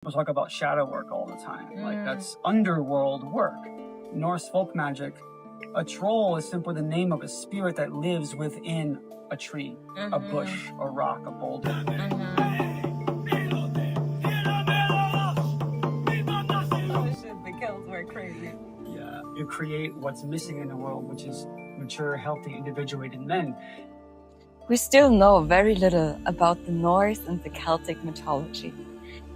People talk about shadow work all the time. Like, that's underworld work. Norse folk magic, a troll is simply the name of a spirit that lives within a tree, a bush, a rock, a boulder. The kills were crazy. Yeah, you create what's missing in the world, which is mature, healthy, individuated men. We still know very little about the Norse and the Celtic mythology,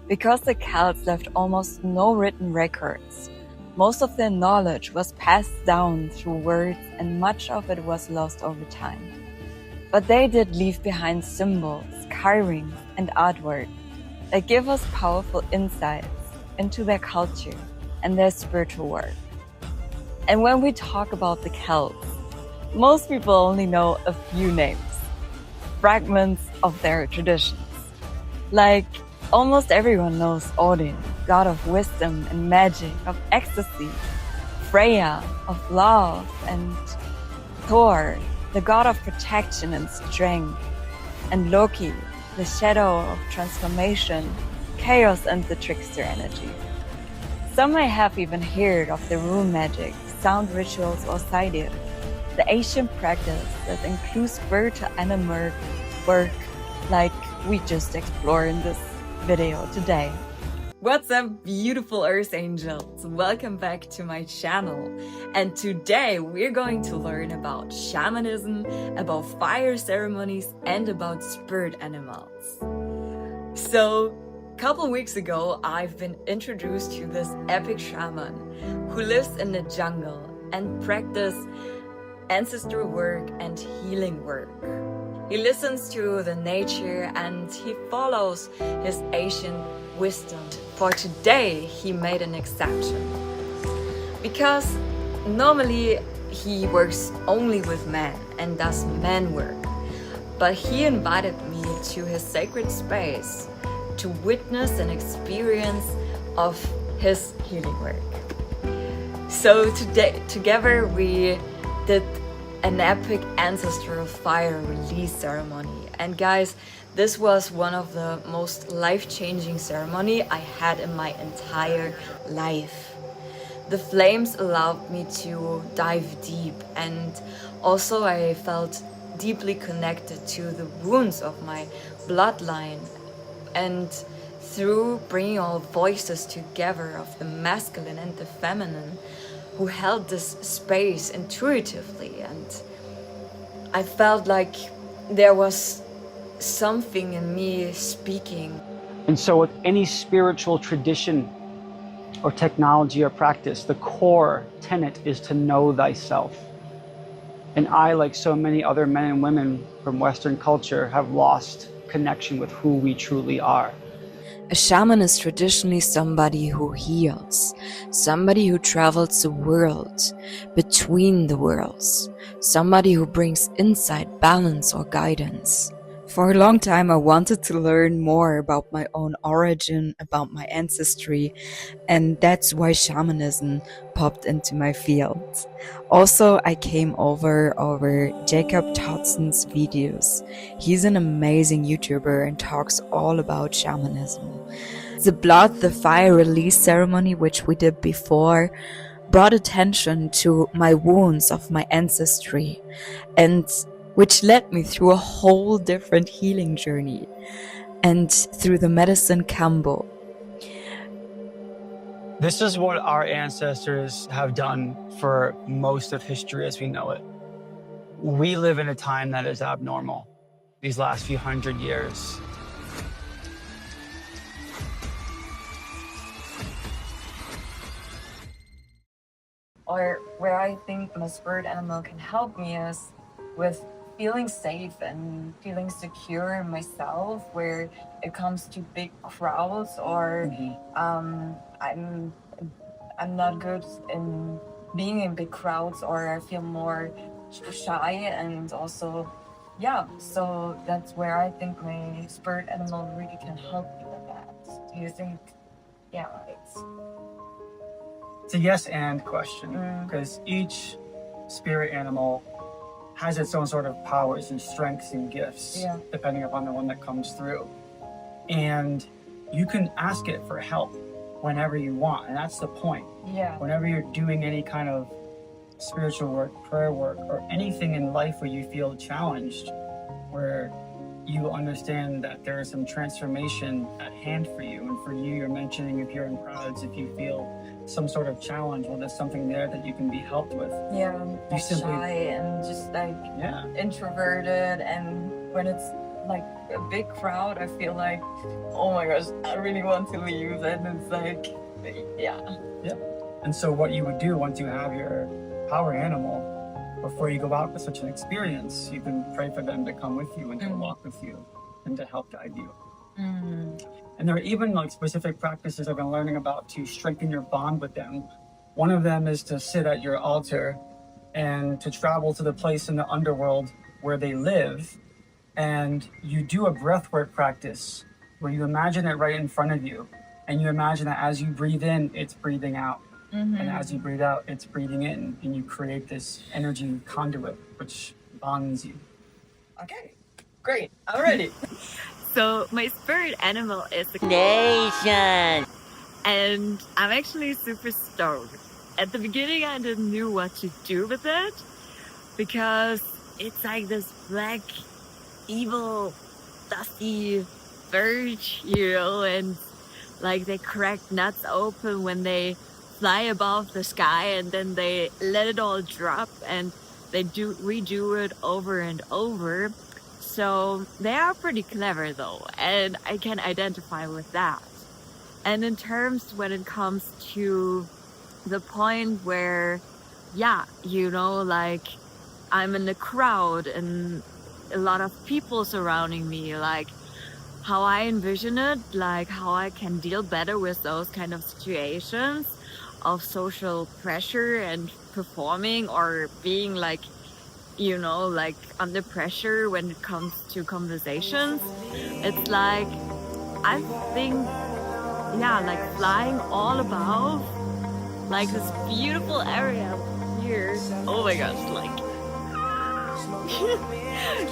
because the Celts left almost no written records. Most of their knowledge was passed down through words, and much of it was lost over time. But they did leave behind symbols, carvings, and artwork that give us powerful insights into their culture and their spiritual work. And when we talk about the Celts, most people only know a few names, fragments of their traditions. Like, almost everyone knows Odin, god of wisdom and magic, of ecstasy, Freya, of love, and Thor, the god of protection and strength, and Loki, the shadow of transformation, chaos, and the trickster energy. Some may have even heard of the rune magic, sound rituals, or Saidir, the ancient practice that includes spiritual animal work like we just explored in this video today. What's up, beautiful Earth Angels? Welcome back to my channel. And today we're going to learn about shamanism, about fire ceremonies, and about spirit animals. So, a couple weeks ago, I've been introduced to this epic shaman who lives in the jungle and practices ancestral work and healing work. He listens to the nature and he follows his ancient wisdom. For today, he made an exception. Because normally he works only with men and does man work. But he invited me to his sacred space to witness an experience of his healing work. So today, together we did an epic ancestral fire release ceremony. And guys, this was one of the most life-changing ceremony I had in my entire life. The flames allowed me to dive deep, and also I felt deeply connected to the wounds of my bloodline. And through bringing all voices together of the masculine and the feminine, who held this space intuitively, and I felt like there was something in me speaking. And so with any spiritual tradition or technology or practice, the core tenet is to know thyself. And I, like so many other men and women from Western culture, have lost connection with who we truly are. A shaman is traditionally somebody who heals, somebody who travels the world, between the worlds, somebody who brings insight, balance, or guidance. For a long time I wanted to learn more about my own origin, about my ancestry, and that's why shamanism popped into my field. Also, I came over Jacob Todson's videos. He's an amazing YouTuber and talks all about shamanism. The blood, the fire release ceremony, which we did before, brought attention to my wounds of my ancestry, and which led me through a whole different healing journey and through the medicine combo. This is what our ancestors have done for most of history as we know it. We live in a time that is abnormal these last few hundred years. Or where I think my spirit animal can help me is with feeling safe and feeling secure in myself, where it comes to big crowds, or I'm not good in being in big crowds, or I feel more shy, and also so that's where I think my spirit animal really can help me with that. Do you think It's a yes and question, because each spirit animal has its own sort of powers and strengths and gifts, depending upon the one that comes through. And you can ask it for help whenever you want. And that's the point. Yeah. Whenever you're doing any kind of spiritual work, prayer work, or anything in life where you feel challenged, where you understand that there is some transformation at hand for you. And for you, you're mentioning if you're in crowds, if you feel some sort of challenge, well, there's something there that you can be helped with. Yeah, I'm You simply- shy and just like Yeah. introverted, and when it's like a big crowd, I feel like, oh my gosh, I really want to leave, and it's like, yeah. And so what you would do once you have your power animal, before you go out with such an experience, you can pray for them to come with you and to walk with you and to help guide you. And there are even like specific practices I've been learning about to strengthen your bond with them. One of them is to sit at your altar and to travel to the place in the underworld where they live. And you do a breathwork practice where you imagine it right in front of you. And you imagine that as you breathe in, it's breathing out. And as you breathe out, it's breathing in. And you create this energy conduit, which bonds you. Okay, great, I'm ready. So my spirit animal is the Nation. and I'm actually super stoked. At the beginning, I didn't know what to do with it because it's like this black, evil, dusty bird, and like they crack nuts open when they fly above the sky, and then they let it all drop, and they redo it over and over. So they are pretty clever though, and I can identify with that. And in terms when it comes to the point where, like I'm in a crowd and a lot of people surrounding me, like how I envision it, like how I can deal better with those kind of situations of social pressure and performing or being like, like under pressure when it comes to conversations. It's like, I think, like flying all above, like this beautiful area here. Oh my gosh, like,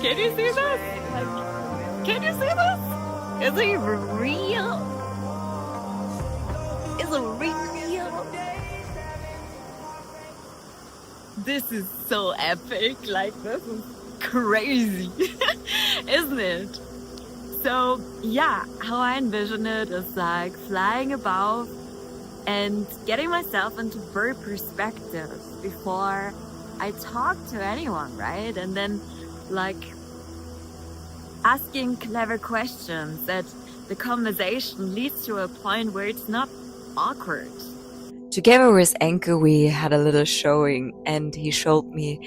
can you see this? Like, can you see this? Is it real? Is it real? This is so epic, like this is crazy, isn't it? So how I envision it is like flying above and getting myself into bird perspective before I talk to anyone, right? And then like asking clever questions that the conversation leads to a point where it's not awkward. Together with Enke, we had a little showing, and he showed me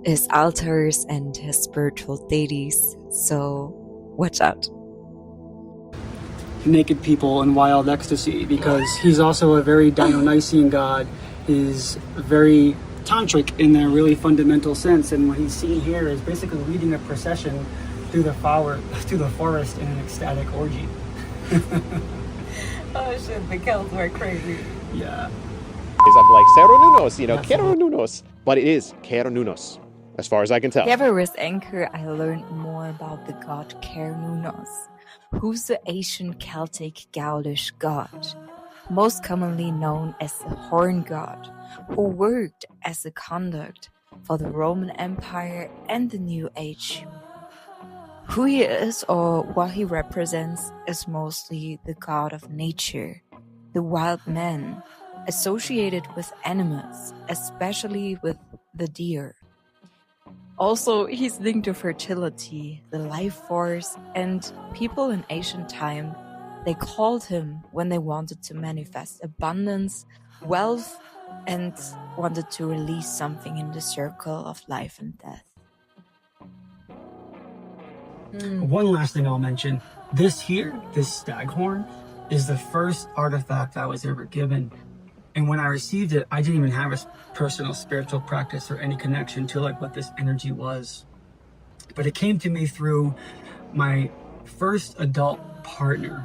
his altars and his spiritual deities. So watch out. Naked people in wild ecstasy, because he's also a very Dionysian god, is very tantric in a really fundamental sense. And what he's seen here is basically leading a procession through the forest in an ecstatic orgy. Oh shit, the Celts were crazy. Yeah. Is like Keronunos, Keronunos, but it is Keronunos, as far as I can tell. Together with Enke, I learned more about the god Kernunos, who's the ancient Celtic Gaulish god, most commonly known as the Horn god, who worked as a conduct for the Roman Empire and the New Age. Who he is or what he represents is mostly the god of nature, the wild man, associated with animals, especially with the deer. Also, he's linked to fertility, the life force, and people in ancient time, they called him when they wanted to manifest abundance, wealth, and wanted to release something in the circle of life and death. One last thing I'll mention, this staghorn, is the first artifact I was ever given. And when I received it, I didn't even have a personal spiritual practice or any connection to like what this energy was. But it came to me through my first adult partner.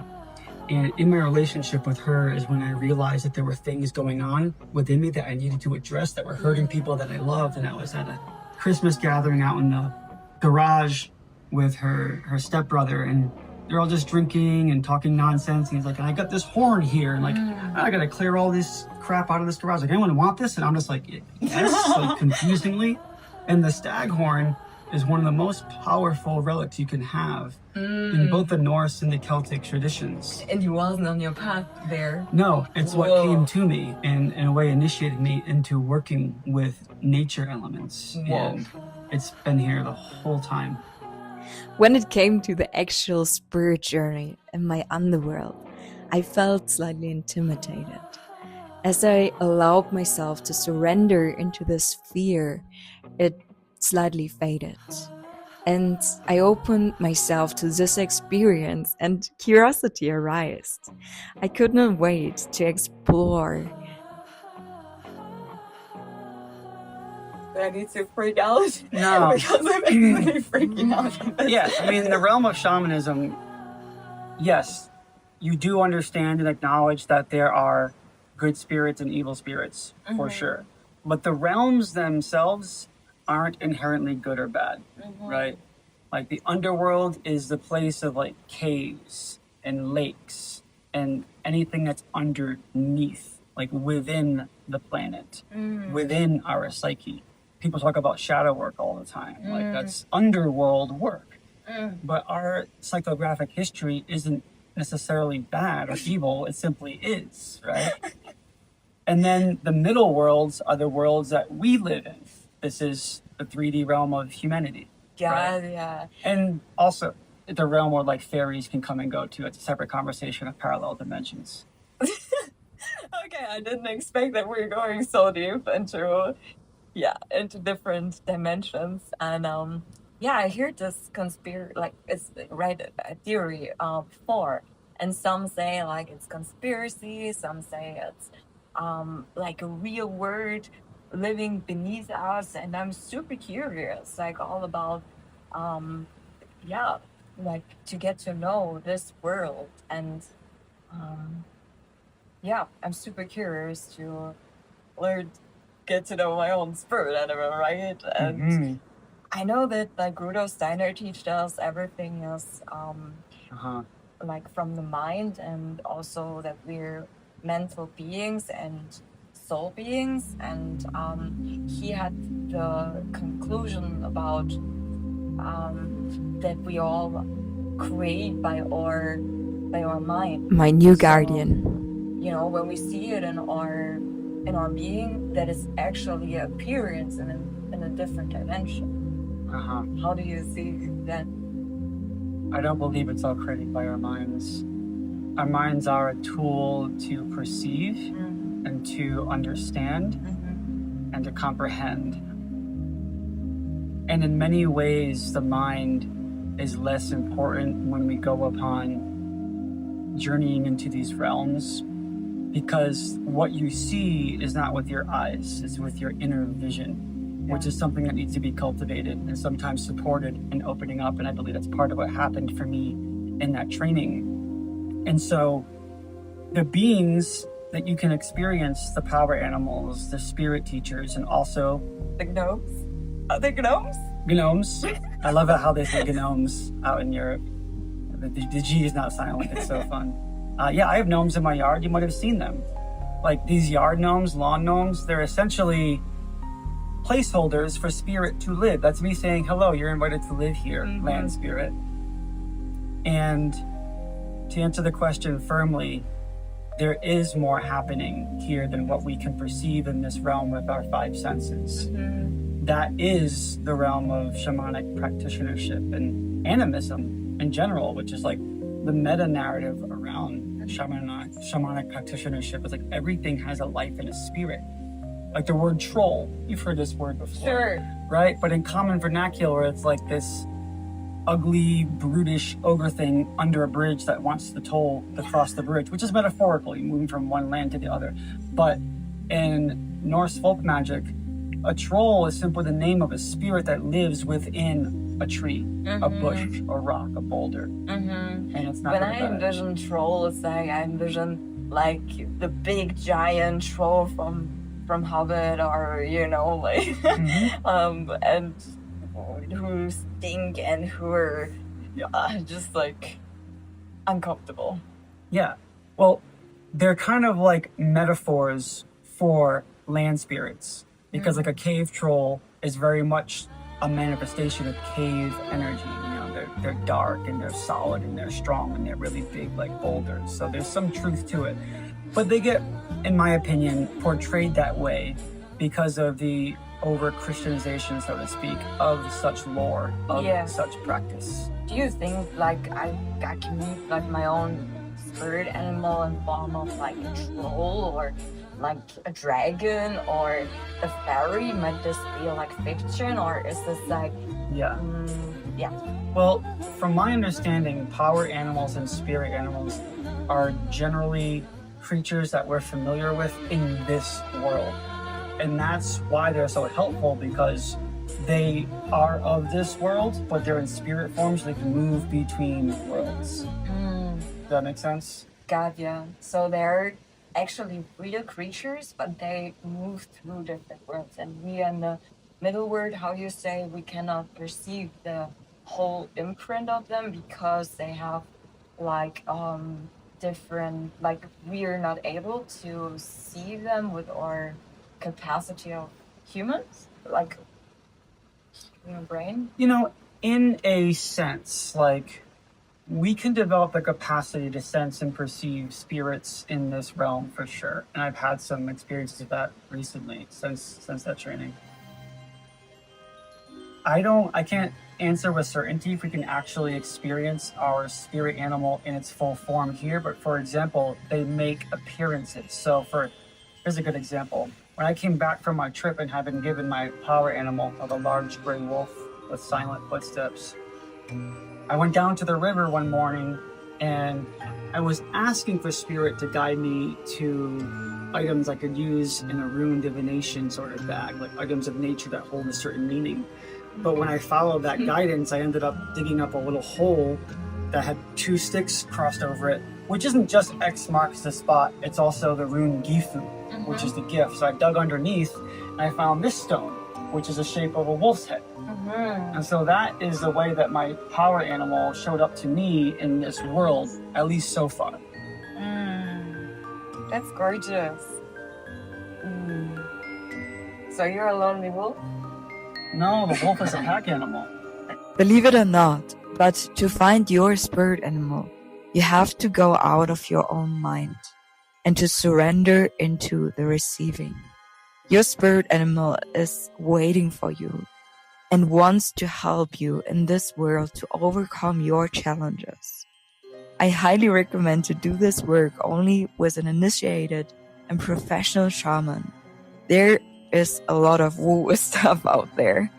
And in my relationship with her is when I realized that there were things going on within me that I needed to address that were hurting people that I loved. And I was at a Christmas gathering out in the garage with her stepbrother, and they're all just drinking and talking nonsense. And he's like, I got this horn here, and like, I gotta clear all this crap out of this garage. Like, anyone want this? And I'm just like, yes, like confusingly. And the staghorn is one of the most powerful relics you can have in both the Norse and the Celtic traditions. And he wasn't on your path there. No, it's what Whoa. came to me and in a way initiated me into working with nature elements. Whoa. And it's been here the whole time. When it came to the actual spirit journey in my underworld, I felt slightly intimidated. As I allowed myself to surrender into this fear, it slightly faded. And I opened myself to this experience and curiosity arose. I could not wait to explore. I need to freak out. No. Because I'm actually freaking out. Yeah, I mean, in the realm of shamanism, yes, you do understand and acknowledge that there are good spirits and evil spirits, for sure. But the realms themselves aren't inherently good or bad, right? Like the underworld is the place of like caves and lakes and anything that's underneath, like within the planet, within our psyche. People talk about shadow work all the time, like that's underworld work. But our psychographic history isn't necessarily bad or evil, it simply is, right? And then the middle worlds are the worlds that we live in. This is the 3D realm of humanity. God, right? yeah. And also the realm where like fairies can come and go too. It's a separate conversation of parallel dimensions. Okay, I didn't expect that we're going so deep into different dimensions. And I heard this conspiracy, like it's read a theory before, and some say like it's conspiracy, some say it's like a real word living beneath us, and I'm super curious, like all about like to get to know this world. And I'm super curious to learn, get to know my own spirit animal, right? And I know that like Rudolf Steiner teaches us everything is like from the mind, and also that we're mental beings and soul beings. And he had the conclusion about that we all create by our mind. My new guardian. You know, when we see it in our being, that is actually an appearance in a different dimension. How do you see that? I don't believe it's all created by our minds. Our minds are a tool to perceive and to understand and to comprehend. And in many ways, the mind is less important when we go upon journeying into these realms, because what you see is not with your eyes, it's with your inner vision, which is something that needs to be cultivated and sometimes supported and opening up. And I believe that's part of what happened for me in that training. And so the beings that you can experience, the power animals, the spirit teachers, and also the gnomes. Are they gnomes? Gnomes. I love it how they say gnomes out in Europe. The G is not silent. It's so fun. I have gnomes in my yard. You might have seen them. Like these yard gnomes, lawn gnomes, they're essentially placeholders for spirit to live. That's me saying, hello, you're invited to live here, land spirit. And to answer the question firmly, there is more happening here than what we can perceive in this realm with our five senses. That is the realm of shamanic practitionership and animism in general, which is like the meta narrative around shamanic practitionership is like everything has a life and a spirit. Like the word troll, you've heard this word before. Sure. Right? But in common vernacular, it's like this ugly, brutish ogre thing under a bridge that wants the toll to cross the bridge, which is metaphorically moving from one land to the other. But in Norse folk magic, a troll is simply the name of a spirit that lives within a tree, a bush, a rock, a boulder. And it's not when I envision trolls, like I envision like the big giant troll from Hobbit, or you know, like and who stink and who are just like uncomfortable. Yeah. Well, they're kind of like metaphors for land spirits because like a cave troll is very much a manifestation of cave energy. You know, they're dark and they're solid and they're strong and they're really big like boulders. So there's some truth to it. But they get, in my opinion, portrayed that way because of the over Christianization, so to speak, of such lore, of such practice. Do you think like I can meet like my own spirit animal in form of like a troll or like a dragon or a fairy? Might this be like fiction or is this like Yeah. yeah? Well, from my understanding, power animals and spirit animals are generally creatures that we're familiar with in this world. And that's why they're so helpful, because they are of this world, but they're in spirit form, so they can move between worlds. Does that make sense? God, yeah. So they're actually real creatures, but they move through different worlds. And we in the middle world, how you say, we cannot perceive the whole imprint of them because they have like different, like we are not able to see them with our capacity of humans, like human brain. You know, in a sense, like we can develop the capacity to sense and perceive spirits in this realm for sure. And I've had some experiences of that recently since that training. I can't answer with certainty if we can actually experience our spirit animal in its full form here, but for example, they make appearances. So here's a good example. When I came back from my trip and had been given my power animal of a large gray wolf with silent footsteps, I went down to the river one morning and I was asking for spirit to guide me to items I could use in a rune divination sort of bag, like items of nature that hold a certain meaning. But when I followed that guidance, I ended up digging up a little hole that had 2 sticks crossed over it, which isn't just X marks the spot, it's also the rune Gifu, which is the gift. So I dug underneath and I found this stone, which is the shape of a wolf's head. And so that is the way that my power animal showed up to me in this world, at least so far. That's gorgeous. So you're a lonely wolf? No, the wolf is a pack animal. Believe it or not, but to find your spirit animal, you have to go out of your own mind and to surrender into the receiving. Your spirit animal is waiting for you and wants to help you in this world to overcome your challenges. I highly recommend to do this work only with an initiated and professional shaman. There is a lot of woo stuff out there.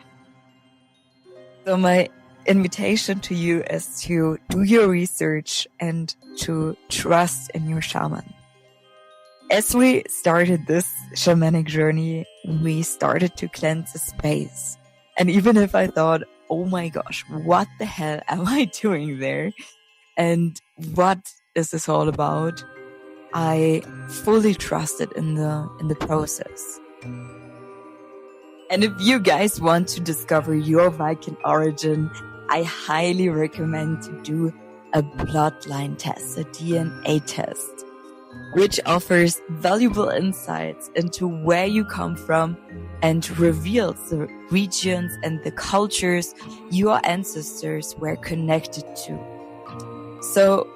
So my invitation to you is to do your research and to trust in your shaman. As we started this shamanic journey, we started to cleanse the space. And even if I thought, oh my gosh, what the hell am I doing there? And what is this all about? I fully trusted in the process. And if you guys want to discover your Viking origin, I highly recommend to do a bloodline test, a DNA test, which offers valuable insights into where you come from and reveals the regions and the cultures your ancestors were connected to. So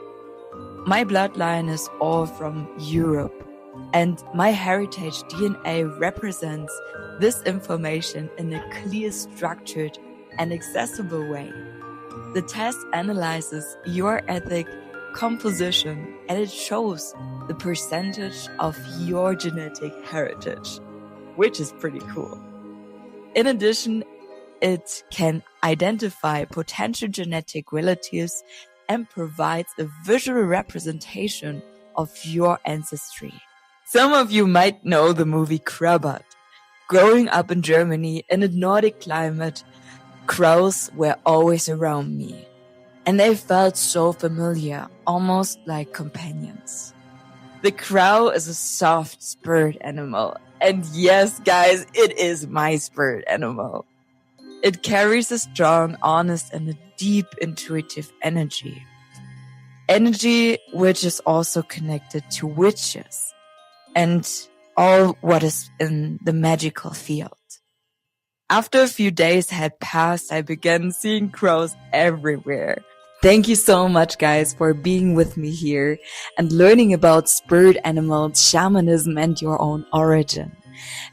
my bloodline is all from Europe, and my heritage DNA represents this information in a clear, structured, and accessible way. The test analyzes your ethnic composition and it shows the percentage of your genetic heritage, which is pretty cool. In addition, it can identify potential genetic relatives and provides a visual representation of your ancestry. Some of you might know the movie Krabat. Growing up in Germany in a Nordic climate, crows were always around me. And they felt so familiar, almost like companions. The crow is a soft spirit animal. And yes, guys, it is my spirit animal. It carries a strong, honest, and a deep intuitive energy. energy which is also connected to witches and all what is in the magical field. After a few days had passed, I began seeing crows everywhere. Thank you so much, guys, for being with me here and learning about spirit animals, shamanism, and your own origin.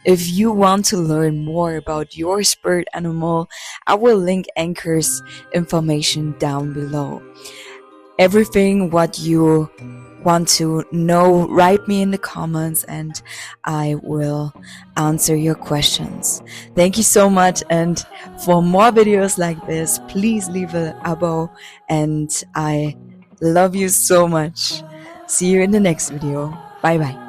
If you want to learn more about your spirit animal, I will link Anchor's information down below. Everything what you want to know, write me in the comments and I will answer your questions. Thank you so much, and for more videos like this, please leave an abo, and I love you so much. See you in the next video. Bye bye.